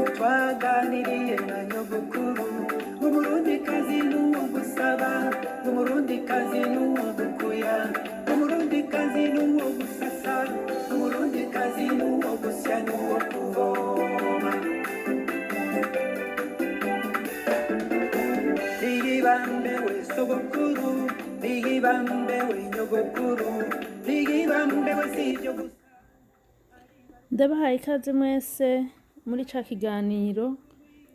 twaganiriye na nyogokuru umurundikazi n'uwo gusaba umurundikazi n'uwo gukuya umurundikazi n'uwo gusasa umurundikazi n'uwo gusya n'uwo kuvoma rigibambewe sogokuru rigibambewe nyogokuru rigibambewe sivyo gusa. Ndabahaye ikaze mwese muri ca kiganiro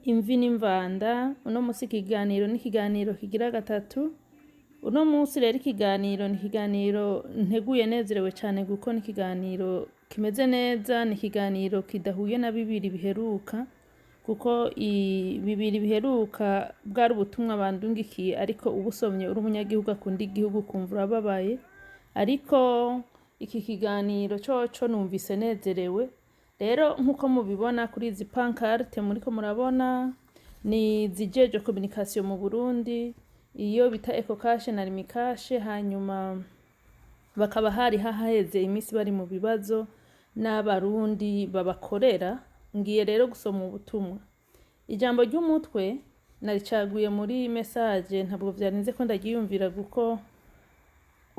imvi n'imvanda. Uno musi ikiganiro ni ikiganiro kigira gatatu. Uno musi rero ikiganiro ni ikiganiro nteguye nezerewe cane kuko ni ikiganiro kimeze neza, ni ikiganiro kidahuye na bibiri biheruka kuko bibiri biheruka bwari ubutumwa bandungikiye ariko ubusomye uri umunyagihugu akunda igihugu kumva urababaye, ariko iki kiganiro coco numvise nezerewe. Rero nkuko mubibona kuri izi pancarte muriko murabona ni zijeje communication mu Burundi, iyo bita EcoCash na RimiCash, hanyuma bakaba hari haheze imisi bari mu bibazo n'abarundi babakorera. Ngiye rero gusoma ubutumwa. Ijambo ry'umutwe naricaguye muri message, ntabwo vyarinze ko ndagiyumvira kuko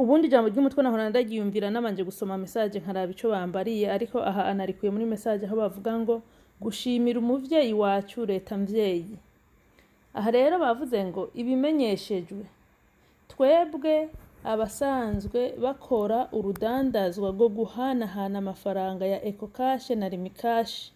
ubundi ijambo ry'umutwe nahora ndagiyumvira nabanje gusoma message nkaraba ico bambariye, ariko aha anarikuye muri message aho bavuga ngo gushimira umuvyeyi wacu leta mvyeyi. Aha rero bavuze ngo ibimenyeshejwe twebwe abasanzwe bakora urudandazwa rwo guhanahana amafaranga ya EcoCash na RimiCash,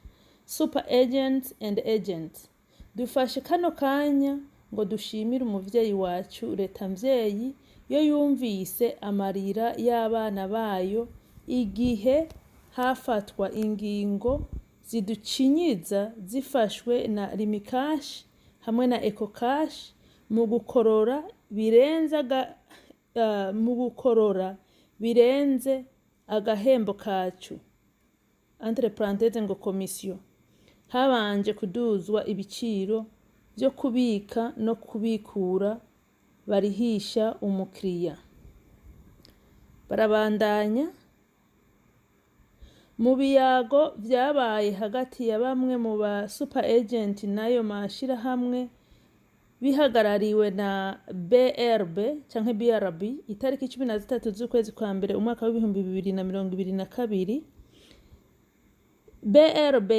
super agents and agents, dufashe kano kanya ngo dushimire umuvyeyi wacu leta mvyeyi yo yumvise amarira y'abana bayo igihe hafatwa ingingo ziducinyiza zifashwe na RimiCash hamwe na EcoCash mu gukorora birenze agahembo kacu, entre parenthèses ngo komisiyo, habanje kuduzwa ibiciro byo kubika no kubikura barihisha umukiriya. Barabandanya, mu biyago vyabaye hagati ya bamwe mu ba super agent nayo mashirahamwe bihagarariwe na BRB canke BRB itariki 13 z'ukwezi kwa mbere umwaka wa 2022. BRB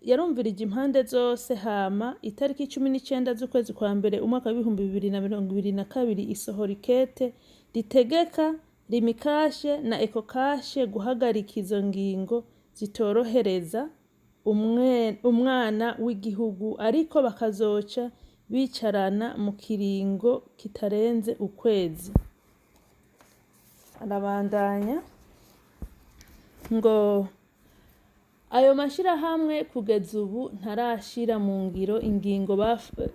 yarumvirije impande zose, hama itariki 19 z'ukwezi kwa mbere umwaka wa 2022 isohora ikete ritegeka RimiCash na EcoCash guhagarika izo ngingo zitorohereza umwana w'igihugu, ariko bakazoca bicarana mu kiringo kitarenze ukwezi. Arabandanya ngo ayo mashirahamwe kugeza ubu ntarashira mu ngiro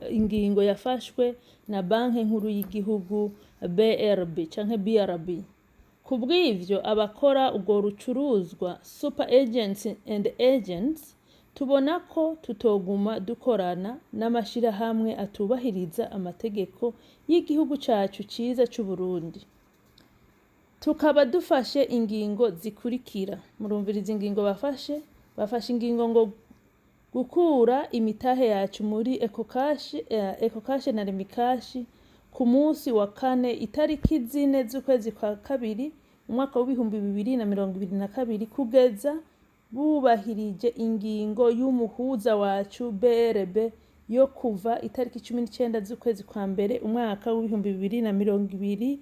ingingo yafashwe na banki nkuru y'igihugu BRB canke BRB. Kubw'ivyo abakora ubwo rucuruzwa super agents and agents tubona ko tutoguma dukorana n'amashirahamwe atubahiriza amategeko y'igihugu cacu ciza c'u Burundi. Tukaba dufashe ingingo zikurikira. Murumviriza ingingo bafashe ingingo ngo gukura imitahe yacu muri EcoCash na RimiCash ku munsi wa kane itariki 4 z'ukwezi kwa kabiri umwaka wa 2022 kugeza bubahirije ingingo y'umuhuza wacu BRB yo kuva itariki 19 z'ukwezi kwa mbere umwaka wa 2022.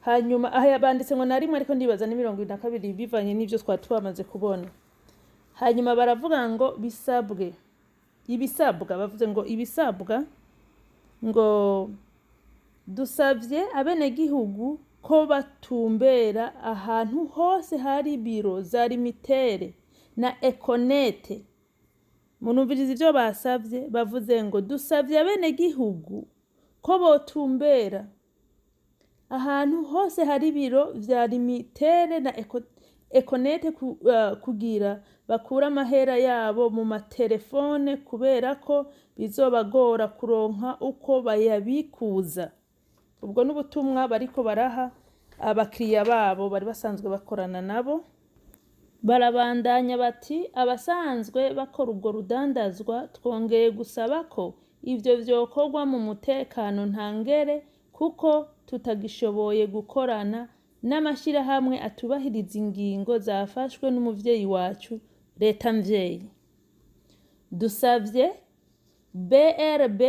Hanyuma aha banditse ngo narimwe ariko ndibaza ni 22 bivanye n'ivyo twamaze kubona. Hanyuma baravuga ngo ibisabwa bavuze ngo ibisabwa ngo dusavye abenegihugu ko batumbera ahantu hose hari biro za Limitere na Econet. Munumviriza ivyo basavye, bavuze ngo dusavye abenegihugu ko botumbera ahantu hose hari biro vya Limitere na Econet kugira bakura amahera yabo mu matelefone kubera ko bizobagora kuronka uko bayabikuza. Ubwo n'ubutumwa bariko baraha abakiriya babo bari basanzwe bakorana nabo. barabandanya bati abasanzwe bakora urwo rudandazwa twongeye gusaba ko ivyo vyokorwa mu mutekano ntangere kuko tutagishoboye gukorana n'amashirahamwe atubahiriza ingingo zafashwe n'umuvyeyi wacu leta mvyeyi. Dusavye BRB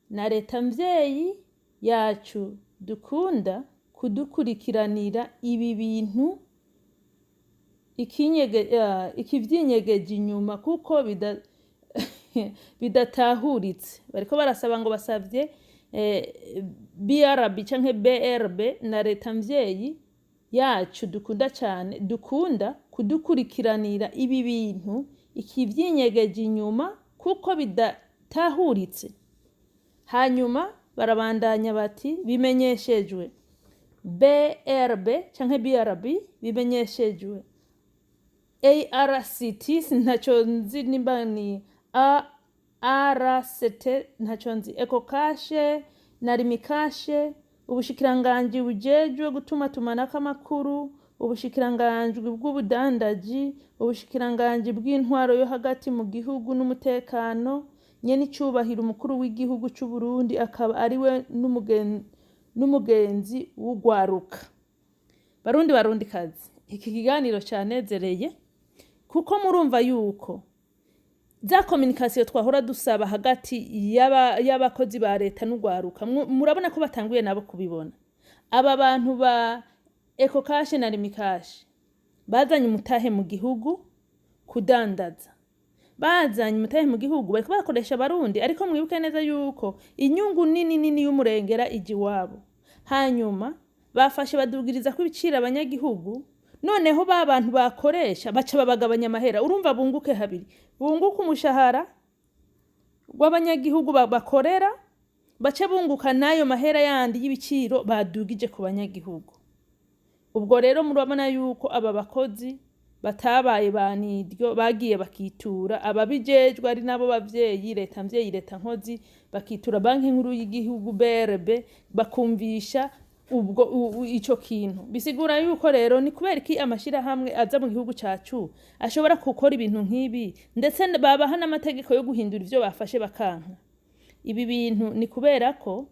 na leta mvyeyi yacu dukunda kudukurikiranira ibi bintu ikivyinyegeje inyuma kuko bidatahuritse. Bariko barasaba ngo basavye BRB canke BRB na leta mvyeyi yacu dukunda kudukurikiranira ibi bintu ikivyinyegeje inyuma kuko bidatahuritse. Hanyuma barabandanya bati bimenyeshejwe BRB canke BRB bimenyeshejwe ARCT ntaco nzi nimba ni ARCT ntaco nzi Ecocashe na Rimikashe, ubushikiranganji bujejwe gutumatumanako amakuru, ubushikiranganji bw'ubudandaji, ubushikiranganji bw'intwaro yo hagati mu gihugu n'umutekano, nyenicubahiro umukuru w'igihugu c'u Burundi akaba ariwe n'umugenzi w'ugwaruka. Barundi kazi, iki kiganiro canezereye kuko murumva yuko za communication twahora dusaba hagati y'abakozi ba leta n'ugwaruka murabona ko batanguye nabo kubibona. Aba bantu ba Ecocashe na Rimikashe bazanye umutahe mu gihugu kudandaza, bazanye umutahe mu gihugu bariko bakoresha abarundi, ariko mwibuke neza yuko inyungu nini y'umurengera iji wabo. Hanyuma bafashe badugiriza ko ibiciro abanyagihugu, noneho ba bantu bakoresha baca babagabanya amahera. Urumva bunguke habiri, bunguka umushahara w'abanyagihugu bakorera, bace bunguka nayo mahera yandi y'ibiciro badugije ku banyagihugu. Ubwo rero murabona yuko aba bakozi batabaye baniryo, bagiye bakitura ababijejwe ari nabo bavyeyi leta mvyeyi leta nkozi, bakitura banki nkuru y'igihugu BRB bakumvisha ubwo ico kintu. Bisigura yuko rero ni kubera iki amashirahamwe aza mu gihugu cacu ashobora gukora ibintu nk'ibi, ndetse babaha n'amategeko yo guhindura ivyo bafashe bakanka. Ibi bintu ni kubera ko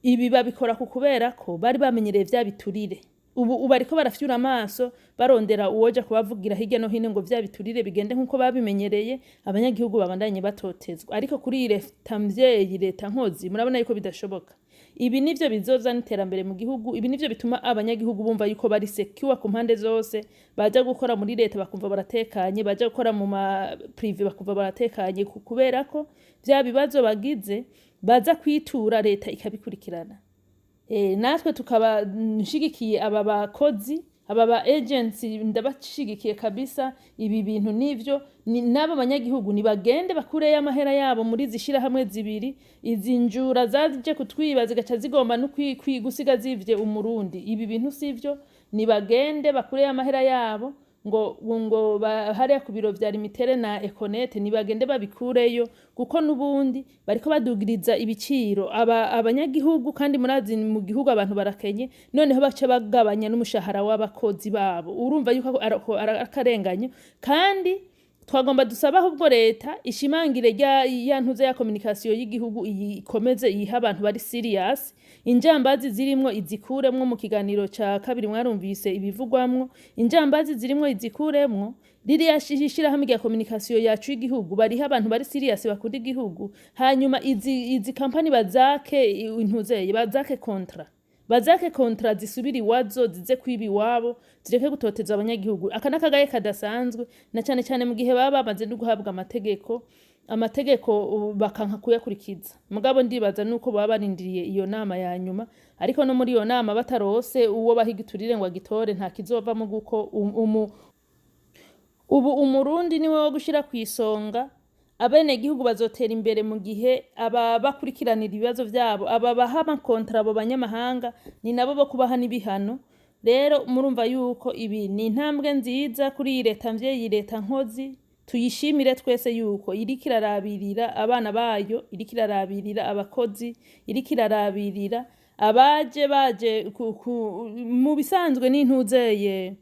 ibi babikora kubera ko bari bamenyereye vya biturire. Ubu bariko barafyura amaso barondera uwoja kubavugira hirya no hino ngo vya biturire bigende nkuko babimenyereye, abanyagihugu babandanye batotezwa. Ariko kuri leta mvyeyi leta nkozi murabona yuko bidashoboka. Ibi nivyo bizozana iterambere mu gihugu, ibi nivyo bituma abanyagihugu bumva yuko bari secure ku mpande zose, baja gukora muri leta bakumva baratekanye, baja gukora mu ma privé bakumva baratekanye kubera ko vya bibazo bagize baza kwitura leta ikabikurikirana. Natwe tukaba nshigikiye aba bakozi, aba ba agency ndabashigikiye kabisa. Ibi bintu nivyo nabo banyagihugu nibagende bakure y'amahera yabo muri zishira hamwe zibiri, izi njura zaje kutwiba zigaca zigomba no gusiga zivye umurundi. Ibi bintu sivyo, nibagende bakure y'amahera yabo ngo hariya ku biro vya Limitere na Econet nibagende babikureyo, kuko nubundi bariko badugiriza ibiciro abanyagihugu, kandi murazi mu gihugu abantu barakenye, noneho bace bagabanya n'umushahara w'abakozi babo. Urumva yuko arakarenganya, kandi twagomba dusaba ahubwo leta ishimangire ya ntuze ya communication y'igihugu ikomeze iha abantu bari serious. Injambazi zirimwo izikuremwo, mu kiganiro ca kabiri mwarumvise ibivugwamwo, injambazi zirimwo izikuremwo. Ririya shishira hamwe ya communication yacu y'igihugu bariha abantu bari serious bakunda igihugu. Hanyuma izi company bazake intuzeye, bazake kontra zisubiri wazo zize kwiba iwabo, zireke gutoteza abanyagihugu. Aka nakagaye kadasanzwe, na cyane cyane mu gihe baba bamaze no guhabwa amategeko bakanka kuyakurikiza. Mugabo ndibaza nuko baba barindiriye iyo nama ya nyuma, ariko no muri iyo nama batarose uwo bahigiturire ngo agitore nta kizovamo, guko ubu umurundi niwe wo gushira kwisonga. Abene gihugu bazotera imbere mu gihe aba bakurikiranira ibibazo vyabo, aba baha amakontra abo banyamahanga ni nabo bo kubaha n'ibihano. Rero murumva yuko ibi ni intambwe nziza kuri leta mvyeyi leta nkozi. Tuyishimire twese yuko iriko irarabirira abana bayo, iriko irarabirira abakozi, iriko irarabirira baje mu bisanzwe n'intuzeye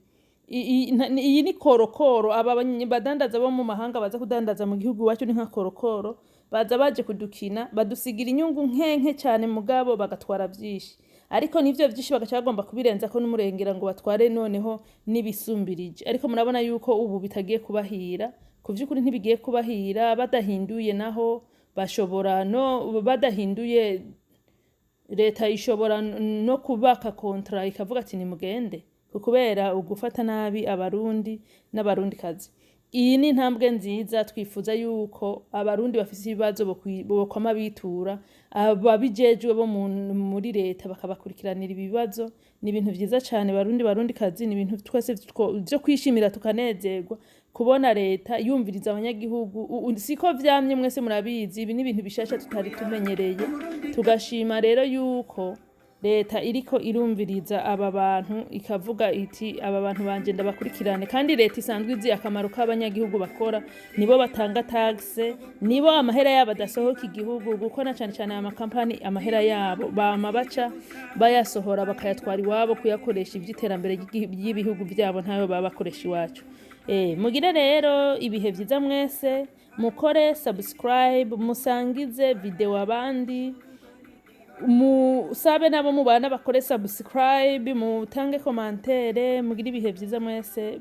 iyi ni korokoro. Aba badandaza bo mu mahanga baza kudandaza mu gihugu wacu ni nka korokoro, baje kudukina badusigira inyungu nkenke cyane mugabo bagatwara byinshi, ariko nivyo byinshi bagaca bagomba kubirenza ko n'umurengera ngo batware noneho n'ibisumbirije. Ariko murabona yuko ubu bitagiye kubahira, ku vy'ukuri ntibigiye kubahira. Badahinduye naho bashobora badahinduye leta ishobora no kubaka kontra ikavuga ati nimugende, kubera ugufata nabi abarundi n'abarundikazi. Iyi ni intambwe nziza, twifuza yuko abarundi bafise ibibazo bokwama bitura ababijejwe bo muri leta bakabakurikiranira ibibazo. Ni ibintu vyiza cane barundikazi, ni ibintu twese vyo kwishimira tukanezerwa kubona leta yumviriza abanyagihugu. Siko vyamye, mwese murabizi, ibi ni ibintu bishasha tutari tumenyereye. Tugashima rero yuko leta iriko irumviriza aba bantu ikavuga iti aba bantu banje ndabakurikirane. Kandi leta isanzwe izi akamaro k'abanyagihugu bakora, nibo batanga taxe, nibo amahera yabo adasohoka igihugu, kuko na cane cane amakampani amahera yabo bama baca bayasohora bakayatwara iwabo kuyakoresha ivy'iterambere ry'ibihugu vyabo, ntayo baba bakoresha iwacu. Mugire rero ibihe vyiza mwese, mukore subscribe, musangize video abandi, musabe nabo mubana bakore subscribe, mutange commentaire. Mugire ibihe vyiza mwese.